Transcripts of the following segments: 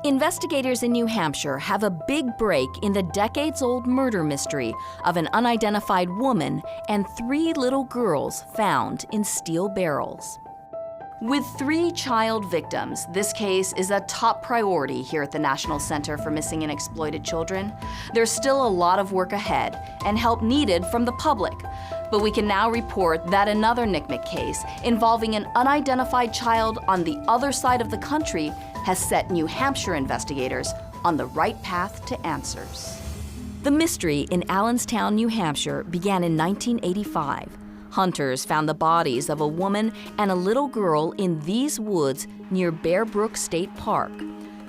Investigators in New Hampshire have a big break in the decades-old murder mystery of an unidentified woman and 3 little girls found in steel barrels. With 3 child victims, this case is a top priority here at the National Center for Missing and Exploited Children. There's still a lot of work ahead and help needed from the public. But we can now report that another NCMEC case involving an unidentified child on the other side of the country has set New Hampshire investigators on the right path to answers. The mystery in Allenstown, New Hampshire began in 1985. Hunters found the bodies of a woman and a little girl in these woods near Bear Brook State Park.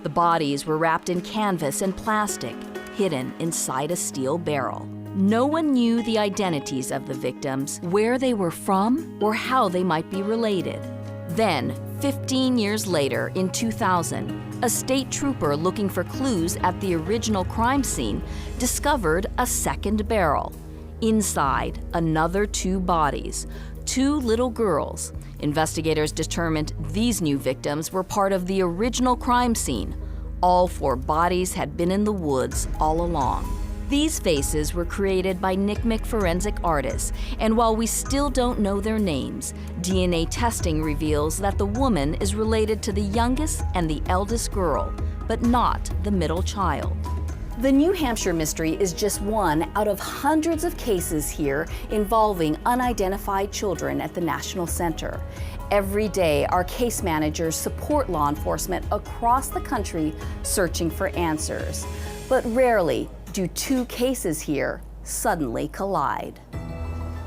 The bodies were wrapped in canvas and plastic, hidden inside a steel barrel. No one knew the identities of the victims, where they were from, or how they might be related. Then, 15 years later, in 2000, a state trooper looking for clues at the original crime scene discovered a second barrel. Inside, another 2 bodies, 2 little girls. Investigators determined these new victims were part of the original crime scene. All 4 bodies had been in the woods all along. These faces were created by NCMEC forensic artists, and while we still don't know their names, DNA testing reveals that the woman is related to the youngest and the eldest girl, but not the middle child. The New Hampshire mystery is just one out of hundreds of cases here involving unidentified children at the National Center. Every day, our case managers support law enforcement across the country searching for answers. But rarely do 2 cases here suddenly collide.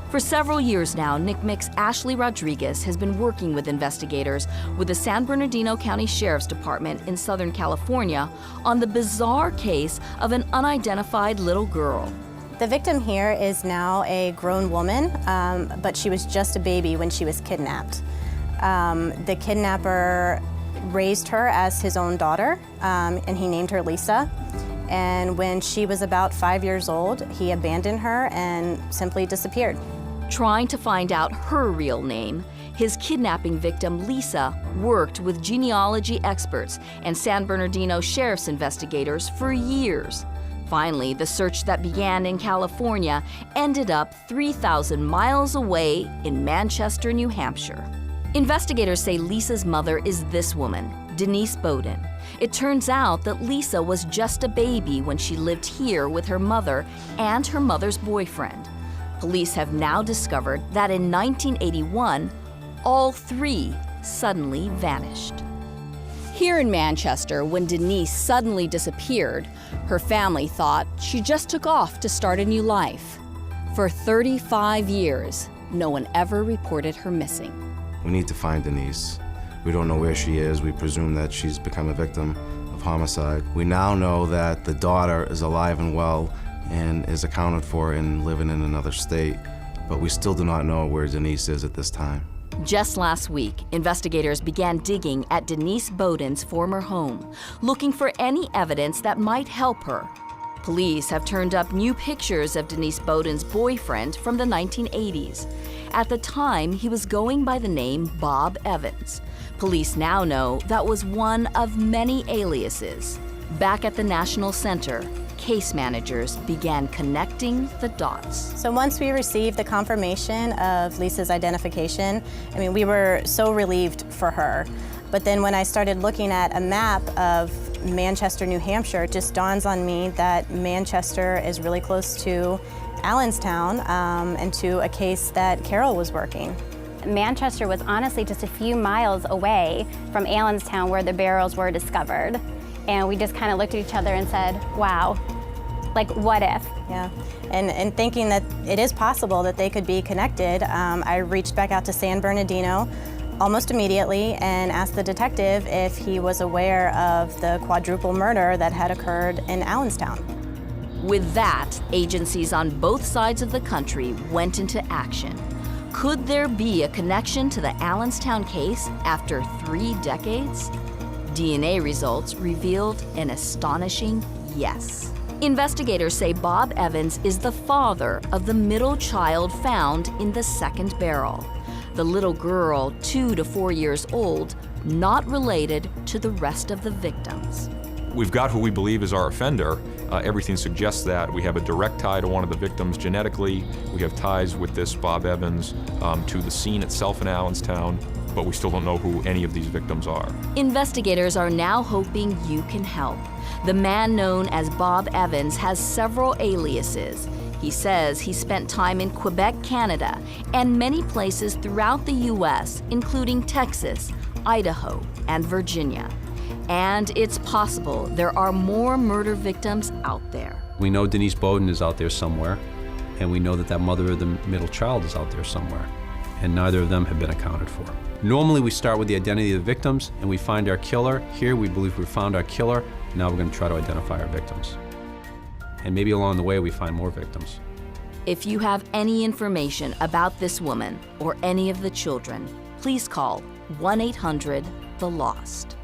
For several years now, NCMEC's Ashley Rodriguez has been working with investigators with the San Bernardino County Sheriff's Department in Southern California on the bizarre case of an unidentified little girl. The victim here is now a grown woman, but she was just a baby when she was kidnapped. The kidnapper raised her as his own daughter, and he named her Lisa. And when she was about 5 years old, he abandoned her and simply disappeared. Trying to find out her real name, his kidnapping victim, Lisa, worked with genealogy experts and San Bernardino Sheriff's investigators for years. Finally, the search that began in California ended up 3,000 miles away in Manchester, New Hampshire. Investigators say Lisa's mother is this woman, Denise Bowden. It turns out that Lisa was just a baby when she lived here with her mother and her mother's boyfriend. Police have now discovered that in 1981, all 3 suddenly vanished. Here in Manchester, when Denise suddenly disappeared, her family thought she just took off to start a new life. For 35 years, no one ever reported her missing. We need to find Denise. We don't know where she is. We presume that she's become a victim of homicide. We now know that the daughter is alive and well and is accounted for and living in another state, but we still do not know where Denise is at this time. Just last week, investigators began digging at Denise Bowden's former home, looking for any evidence that might help her. Police have turned up new pictures of Denise Bowden's boyfriend from the 1980s. At the time, he was going by the name Bob Evans. Police now know that was one of many aliases. Back at the National Center, case managers began connecting the dots. So once we received the confirmation of Lisa's identification, we were so relieved for her. But then when I started looking at a map of Manchester, New Hampshire, it just dawns on me that Manchester is really close to Allenstown and to a case that Carol was working. Manchester was honestly just a few miles away from Allenstown where the barrels were discovered. And we just kind of looked at each other and said, wow, like what if? Yeah, and thinking that it is possible that they could be connected, I reached back out to San Bernardino almost immediately and asked the detective if he was aware of the quadruple murder that had occurred in Allenstown. With that, agencies on both sides of the country went into action. Could there be a connection to the Allenstown case after 3 decades? DNA results revealed an astonishing yes. Investigators say Bob Evans is the father of the middle child found in the second barrel. The little girl, 2 to 4 years old, not related to the rest of the victims. We've got who we believe is our offender. Everything suggests that. We have a direct tie to one of the victims genetically. We have ties with this Bob Evans to the scene itself in Allenstown, but we still don't know who any of these victims are. Investigators are now hoping you can help. The man known as Bob Evans has several aliases. He says he spent time in Quebec, Canada, and many places throughout the U.S., including Texas, Idaho, and Virginia. And it's possible there are more murder victims out there. We know Denise Bowden is out there somewhere, and we know that that mother of the middle child is out there somewhere, and neither of them have been accounted for. Normally we start with the identity of the victims and we find our killer. Here we believe we found our killer. Now we're going to try to identify our victims. And maybe along the way we find more victims. If you have any information about this woman or any of the children, please call 1-800-THE-LOST.